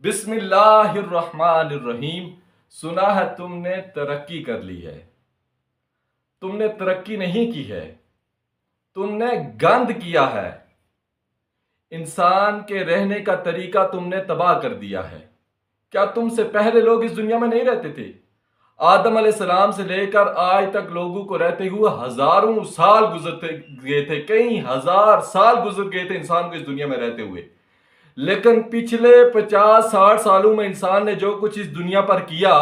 بسم اللہ الرحمن الرحیم۔ سنا ہے تم نے ترقی کر لی ہے، تم نے ترقی نہیں کی ہے، تم نے گند کیا ہے، انسان کے رہنے کا طریقہ تم نے تباہ کر دیا ہے۔ کیا تم سے پہلے لوگ اس دنیا میں نہیں رہتے تھے؟ آدم علیہ السلام سے لے کر آج تک لوگوں کو رہتے ہوئے ہزاروں سال گزرتے گئے تھے، کئی ہزار سال گزر گئے تھے انسان کو اس دنیا میں رہتے ہوئے، لیکن پچھلے 50-60 سالوں میں انسان نے جو کچھ اس دنیا پر کیا،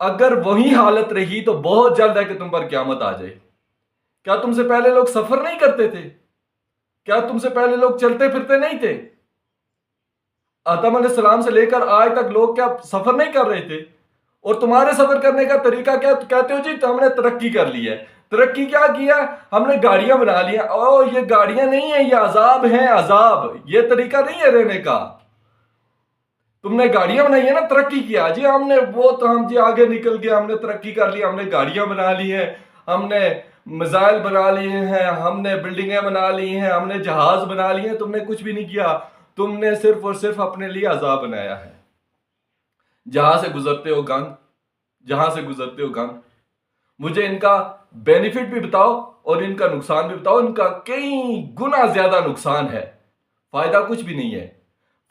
اگر وہی حالت رہی تو بہت جلد ہے کہ تم پر قیامت آ جائے۔ کیا تم سے پہلے لوگ سفر نہیں کرتے تھے؟ کیا تم سے پہلے لوگ چلتے پھرتے نہیں تھے؟ آدم علیہ السلام سے لے کر آج تک لوگ کیا سفر نہیں کر رہے تھے؟ اور تمہارے سفر کرنے کا طریقہ کیا کہتے ہو؟ جی ہم نے ترقی کر لی ہے۔ ترقی کیا کیا؟ ہم نے گاڑیاں بنا لی ہیں۔ او یہ گاڑیاں نہیں ہیں، یہ عذاب ہیں، عذاب۔ یہ طریقہ نہیں ہے رہنے کا۔ تم نے گاڑیاں بنائی ہیں نا، ترقی کیا جی ہم نے، وہ تو ہم جی آگے نکل گئے، ہم نے ترقی کر لی، ہم نے گاڑیاں بنا لی ہیں، ہم نے میزائل بنا لیے ہیں، ہم نے بلڈنگیں بنا لی ہیں، ہم نے جہاز بنا لیے ہیں۔ تم نے کچھ بھی نہیں کیا، تم نے صرف اور صرف اپنے لیے عذاب بنایا ہے۔ جہاں سے گزرتے ہو گند، جہاں سے گزرتے ہو گند۔ مجھے ان کا بینیفٹ بھی بتاؤ اور ان کا نقصان بھی بتاؤ۔ ان کا کئی گنا زیادہ نقصان ہے، فائدہ کچھ بھی نہیں ہے۔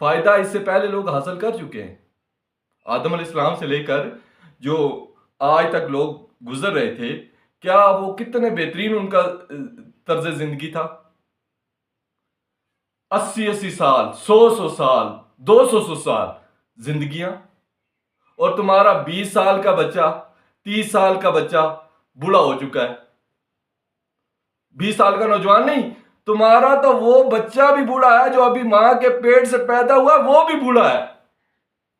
فائدہ اس سے پہلے لوگ حاصل کر چکے ہیں۔ آدم علیہ السلام سے لے کر جو آج تک لوگ گزر رہے تھے، کیا وہ کتنے بہترین ان کا طرز زندگی تھا؟ 80 سال، 100 سال، 200 سال زندگیاں، اور تمہارا 20 سال کا بچہ، 30 سال کا بچہ بوڑھا ہو چکا ہے۔ 20 سال کا نوجوان نہیں، تمہارا تو وہ بچہ بھی بوڑھا ہے جو ابھی ماں کے پیٹ سے پیدا ہوا، وہ بھی بوڑھا ہے۔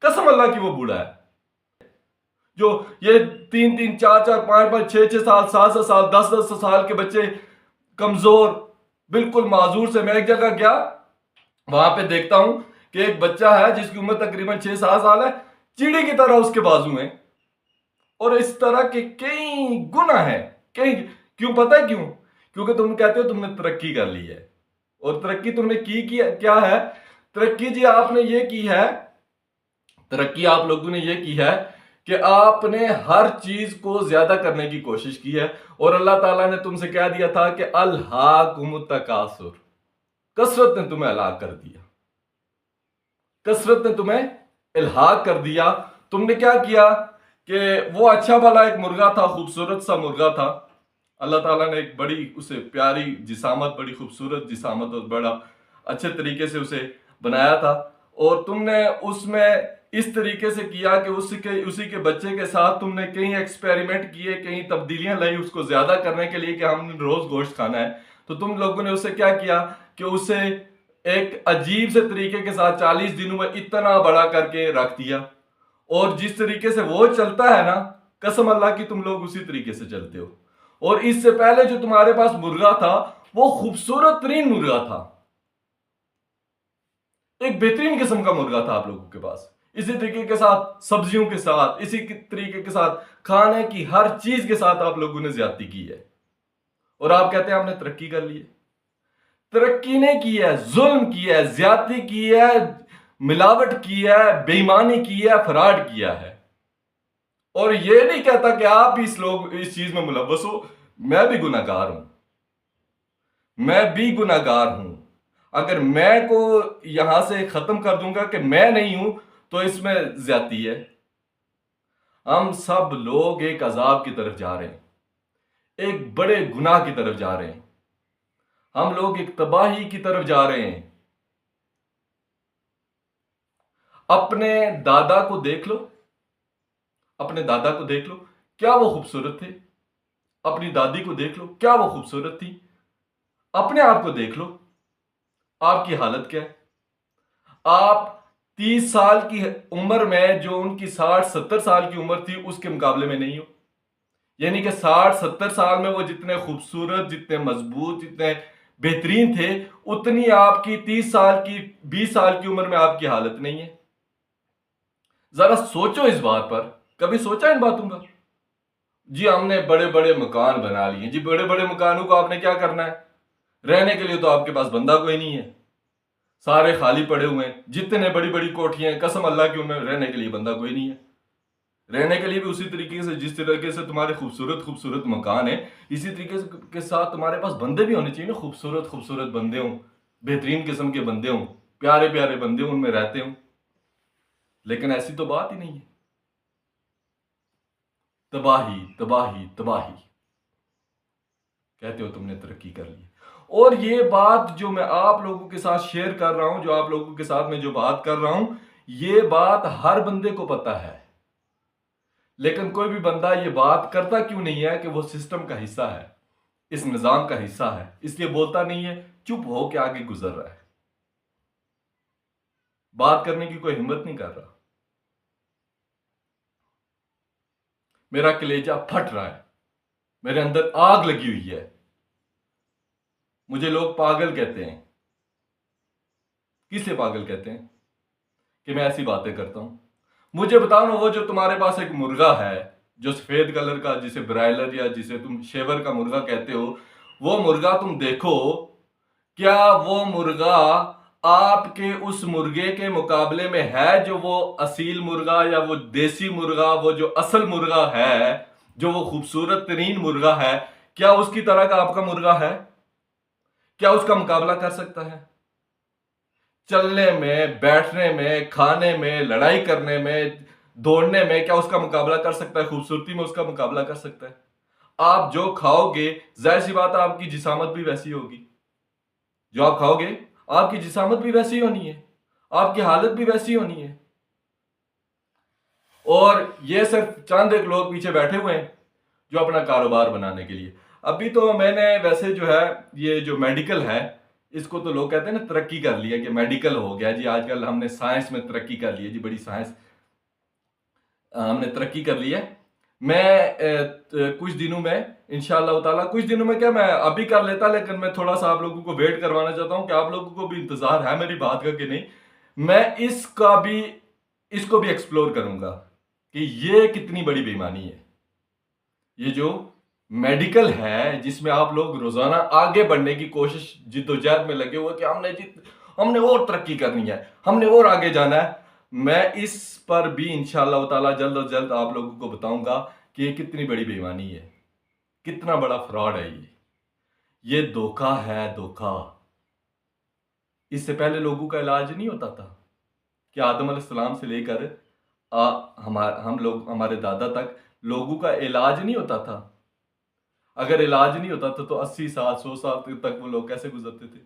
قسم اللہ کی وہ بوڑھا ہے۔ جو یہ 3-3، 4-4، 5-5، 6-6 سال، 7-7 سال، 10-10 سال کے بچے کمزور، بالکل معذور سے، میں ایک جگہ گیا، وہاں پہ دیکھتا ہوں کہ ایک بچہ ہے جس کی عمر تقریباً 6-7 سال ہے، چیڑی کی طرح اس کے بازو ہیں، اور اس طرح کے کئی گناہ ہیں۔ کیوں پتہ ہے کیوں؟ کیونکہ تم کہتے ہو تم نے ترقی کر لی ہے، اور ترقی تم نے کی کیا ہے؟ ترقی جی آپ نے یہ کی ہے، ترقی آپ لوگوں نے یہ کی ہے کہ آپ نے ہر چیز کو زیادہ کرنے کی کوشش کی ہے، اور اللہ تعالیٰ نے تم سے کہہ دیا تھا کہ الہاکم التکاثر، کثرت نے تمہیں ہلاک کر دیا، کثرت نے تمہیں الہاک کر دیا۔ تم نے کیا کیا کہ وہ اچھا بھلا ایک مرغا تھا، خوبصورت سا مرغا تھا، اللہ تعالیٰ نے ایک بڑی اسے پیاری جسامت، بڑی خوبصورت جسامت اور بڑا اچھے طریقے سے اسے بنایا تھا، اور تم نے اس میں اس طریقے سے کیا کہ اسی کے بچے کے ساتھ تم نے کئی ایکسپیریمنٹ کیے، کئی تبدیلیاں لائی اس کو زیادہ کرنے کے لیے کہ ہم نے روز گوشت کھانا ہے۔ تو تم لوگوں نے اسے کیا کیا کہ اسے ایک عجیب سے طریقے کے ساتھ 40 دنوں میں اتنا بڑا کر کے رکھ دیا، اور جس طریقے سے وہ چلتا ہے نا، قسم اللہ کی تم لوگ اسی طریقے سے چلتے ہو۔ اور اس سے پہلے جو تمہارے پاس مرغا تھا وہ خوبصورت ترین مرغا تھا، ایک بہترین قسم کا مرغا تھا آپ لوگوں کے پاس، اسی طریقے کے ساتھ سبزیوں کے ساتھ، اسی طریقے کے ساتھ کھانے کی ہر چیز کے ساتھ آپ لوگوں نے زیادتی کی ہے، اور آپ کہتے ہیں ہم نے ترقی کر لی ہے۔ ترقی نہیں کی ہے، ظلم کیا ہے، زیادتی کی ہے، ملاوٹ کی ہے، بے ایمانی کی ہے، فراڈ کیا ہے۔ اور یہ نہیں کہتا کہ آپ اس چیز میں ملوث ہو، میں بھی گناہ گار ہوں، میں بھی گناہ گار ہوں۔ اگر میں کو یہاں سے ختم کر دوں گا کہ میں نہیں ہوں تو اس میں زیادتی ہے۔ ہم سب لوگ ایک عذاب کی طرف جا رہے ہیں، ایک بڑے گناہ کی طرف جا رہے ہیں، ہم لوگ ایک تباہی کی طرف جا رہے ہیں۔ اپنے دادا کو دیکھ لو، اپنے دادا کو دیکھ لو، کیا وہ خوبصورت تھے؟ اپنی دادی کو دیکھ لو، کیا وہ خوبصورت تھی؟ اپنے آپ کو دیکھ لو، آپ کی حالت کیا ہے؟ آپ 30 سال کی عمر میں جو ان کی 60-70 سال کی عمر تھی اس کے مقابلے میں نہیں ہو، یعنی کہ 60-70 سال میں وہ جتنے خوبصورت، جتنے مضبوط، جتنے بہترین تھے، اتنی آپ کی 30 سال کی، 20 سال کی عمر میں آپ کی حالت نہیں ہے۔ ذرا سوچو اس بات پر، کبھی سوچا ان باتوں کا؟ جی ہم نے بڑے بڑے مکان بنا لیے، جی بڑے بڑے مکانوں کو آپ نے کیا کرنا ہے؟ رہنے کے لیے تو آپ کے پاس بندہ کوئی نہیں ہے، سارے خالی پڑے ہوئے ہیں، جتنے بڑی بڑی کوٹھیاں ہیں، قسم اللہ کی ان میں رہنے کے لیے بندہ کوئی نہیں ہے. رہنے کے لیے بھی اسی طریقے سے جس طریقے سے تمہارے خوبصورت خوبصورت مکان ہیں، اسی طریقے کے ساتھ تمہارے پاس بندے بھی ہونے چاہیے نا، خوبصورت خوبصورت بندے ہوں، بہترین قسم کے بندے ہوں، پیارے پیارے بندے ہوں، ان میں رہتے ہوں. لیکن ایسی تو بات ہی نہیں ہے. تباہی تباہی تباہی. کہتے ہو تم نے ترقی کر لی. اور یہ بات جو میں آپ لوگوں کے ساتھ شیئر کر رہا ہوں، جو آپ لوگوں کے ساتھ میں جو بات کر رہا ہوں، یہ بات ہر بندے کو پتہ ہے. لیکن کوئی بھی بندہ یہ بات کرتا کیوں نہیں ہے کہ وہ سسٹم کا حصہ ہے، اس نظام کا حصہ ہے، اس لیے بولتا نہیں ہے، چپ ہو کے آگے گزر رہا ہے، بات کرنے کی کوئی ہمت نہیں کر رہا. میرا کلیجہ پھٹ رہا ہے، میرے اندر آگ لگی ہوئی ہے. مجھے لوگ پاگل کہتے ہیں. کس لیے پاگل کہتے ہیں؟ کہ میں ایسی باتیں کرتا ہوں. مجھے بتاؤ نا، وہ جو تمہارے پاس ایک مرغا ہے جو سفید کلر کا، جسے برائلر یا جسے تم شیور کا مرغا کہتے ہو، وہ مرغا تم دیکھو، کیا وہ مرغا آپ کے اس مرغے کے مقابلے میں ہے جو وہ اصیل مرغا یا وہ دیسی مرغا، وہ جو اصل مرغا ہے، جو وہ خوبصورت ترین مرغا ہے، کیا اس کی طرح کا آپ کا مرغا ہے؟ کیا اس کا مقابلہ کر سکتا ہے؟ چلنے میں، بیٹھنے میں، کھانے میں، لڑائی کرنے میں، دوڑنے میں کیا اس کا مقابلہ کر سکتا ہے؟ خوبصورتی میں اس کا مقابلہ کر سکتا ہے؟ آپ جو کھاؤ گے، ظاہر سی بات ہے آپ کی جسامت بھی ویسی ہوگی. جو آپ کھاؤ گے آپ کی جسامت بھی ویسی ہونی ہے، آپ کی حالت بھی ویسی ہونی ہے. اور یہ صرف چند ایک لوگ پیچھے بیٹھے ہوئے ہیں جو اپنا کاروبار بنانے کے لیے. ابھی تو میں نے ویسے جو ہے یہ جو میڈیکل ہے، اس کو تو لوگ کہتے ہیں نا ترقی کر لی ہے، کہ میڈیکل ہو گیا جی، آج کل ہم نے سائنس میں ترقی کر لی ہے جی، بڑی سائنس ہم نے ترقی کر لی ہے. میں کچھ دنوں میں انشاءاللہ تعالیٰ، کچھ دنوں میں کیا، میں ابھی کر لیتا، لیکن میں تھوڑا سا آپ لوگوں کو ویٹ کروانا چاہتا ہوں کہ آپ لوگوں کو بھی انتظار ہے میری بات کا کہ نہیں. میں اس کو بھی ایکسپلور کروں گا کہ یہ کتنی بڑی بے ایمانی ہے. یہ جو میڈیکل ہے جس میں آپ لوگ روزانہ آگے بڑھنے کی کوشش، جد و جہد میں لگے ہوئے کہ ہم نے اور ترقی کرنی ہے، ہم نے اور آگے جانا ہے. میں اس پر بھی انشاءاللہ تعالیٰ جلد از جلد آپ لوگوں کو بتاؤں گا کہ یہ کتنی بڑی بے ایمانی ہے، کتنا بڑا فراڈ ہے. یہ دھوکہ ہے، دھوکہ. اس سے پہلے لوگوں کا علاج نہیں ہوتا تھا کہ آدم علیہ السلام سے لے کر ہمارے دادا تک لوگوں کا علاج نہیں ہوتا تھا. اگر علاج نہیں ہوتا تھا تو 80 سال 100 سال تک وہ لوگ کیسے گزرتے تھے؟